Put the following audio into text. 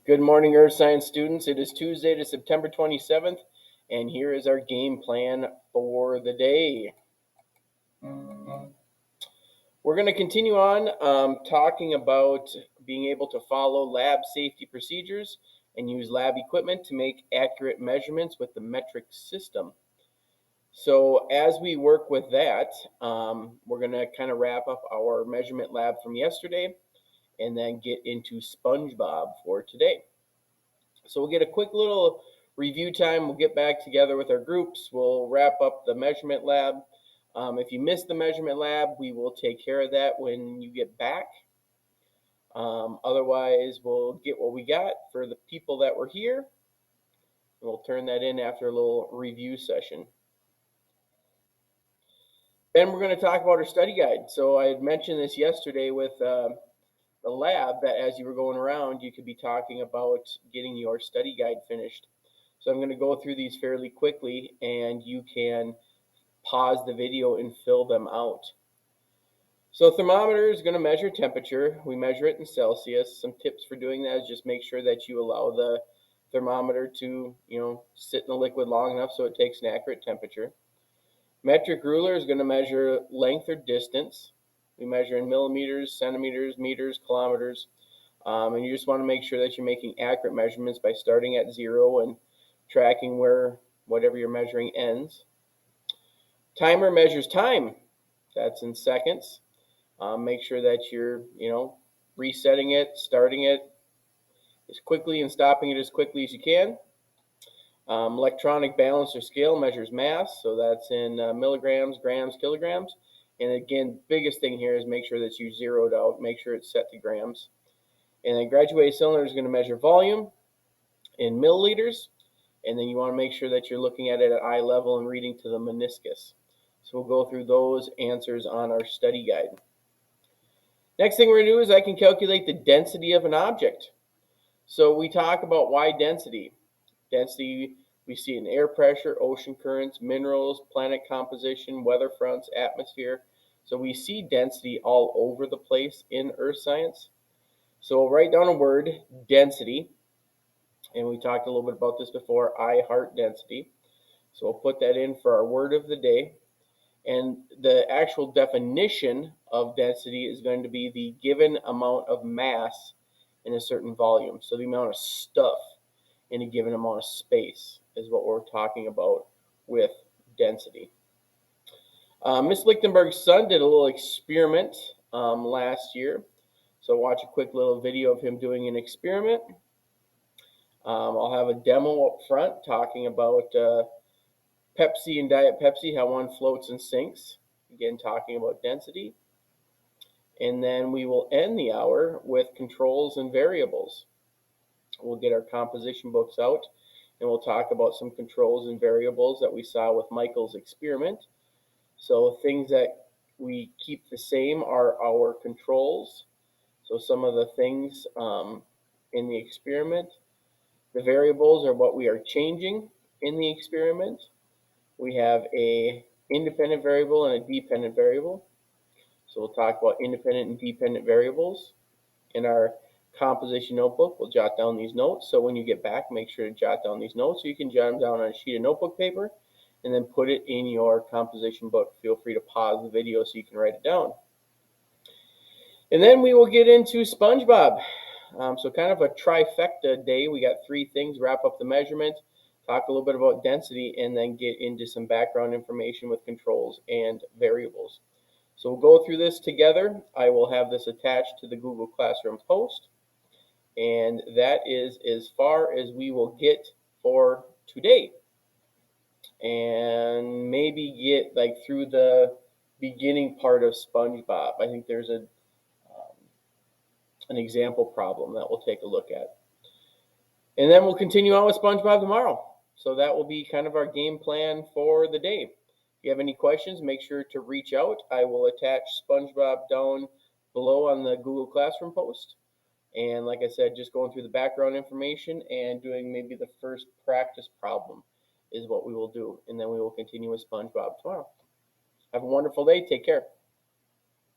Good morning, Earth Science students. It is Tuesday to September 27th, and here is our game plan for the day. We're going to continue on talking about being able to follow lab safety procedures and use lab equipment to make accurate measurements with the metric system. So as we work with that, we're going to kind of wrap up our measurement lab from yesterday and then get into SpongeBob for today. So we'll get a quick little review time. We'll get back together with our groups. We'll wrap up the measurement lab. If you missed the measurement lab, we will take care of that when you get back. Otherwise, we'll get what we got for the people that were here. And we'll turn that in after a little review session. Then we're going to talk about our study guide. So I had mentioned this yesterday with the lab that as you were going around, you could be talking about getting your study guide finished. So I'm going to go through these fairly quickly and you can pause the video and fill them out. So thermometer is going to measure temperature. We measure it in Celsius. Some tips for doing that is just make sure that you allow the thermometer to, sit in the liquid long enough so it takes an accurate temperature. Metric ruler is going to measure length or distance. We measure in millimeters, centimeters, meters, kilometers. And you just want to make sure that you're making accurate measurements by starting at 0 and tracking where whatever you're measuring ends. Timer measures time. That's in seconds. Make sure that you're, resetting it, starting it as quickly and stopping it as quickly as you can. Electronic balancer scale measures mass, so that's in milligrams, grams, kilograms. And again, biggest thing here is make sure that you zeroed out, make sure it's set to grams. And then graduated cylinder is going to measure volume in milliliters. And then you want to make sure that you're looking at it at eye level and reading to the meniscus. So we'll go through those answers on our study guide. Next thing we're going to do is I can calculate the density of an object. So we talk about why density. Density we see in air pressure, ocean currents, minerals, planet composition, weather fronts, atmosphere. So we see density all over the place in earth science. So we'll write down a word, density. And we talked a little bit about this before, I heart density. So we'll put that in for our word of the day. And the actual definition of density is going to be the given amount of mass in a certain volume. So the amount of stuff in a given amount of space is what we're talking about with density. Miss Lichtenberg's son did a little experiment last year. So watch a quick little video of him doing an experiment. I'll have a demo up front talking about Pepsi and Diet Pepsi, how one floats and sinks. Again, talking about density. And then we will end the hour with controls and variables. We'll get our composition books out and we'll talk about some controls and variables that we saw with Michael's experiment. So things that we keep the same are our controls. So some of the things in the experiment. The variables are what we are changing in the experiment. We have an independent variable and a dependent variable. So we'll talk about independent and dependent variables. In our composition notebook, we'll jot down these notes. So when you get back, make sure to jot down these notes. So you can jot them down on a sheet of notebook paper and then put it in your composition book. Feel free to pause the video so you can write it down. And then we will get into SpongeBob. So kind of a trifecta day. We got 3 things, wrap up the measurement, talk a little bit about density, and then get into some background information with controls and variables. So we'll go through this together. I will have this attached to the Google Classroom post. And that is as far as we will get for today. And maybe get like through the beginning part of SpongeBob. I think there's an example problem that we'll take a look at. And then we'll continue on with SpongeBob tomorrow. So that will be kind of our game plan for the day. If you have any questions, make sure to reach out. I will attach SpongeBob down below on the Google Classroom post. And like I said, just going through the background information and doing maybe the first practice problem is what we will do. And then we will continue with SpongeBob tomorrow. Have a wonderful day. Take care.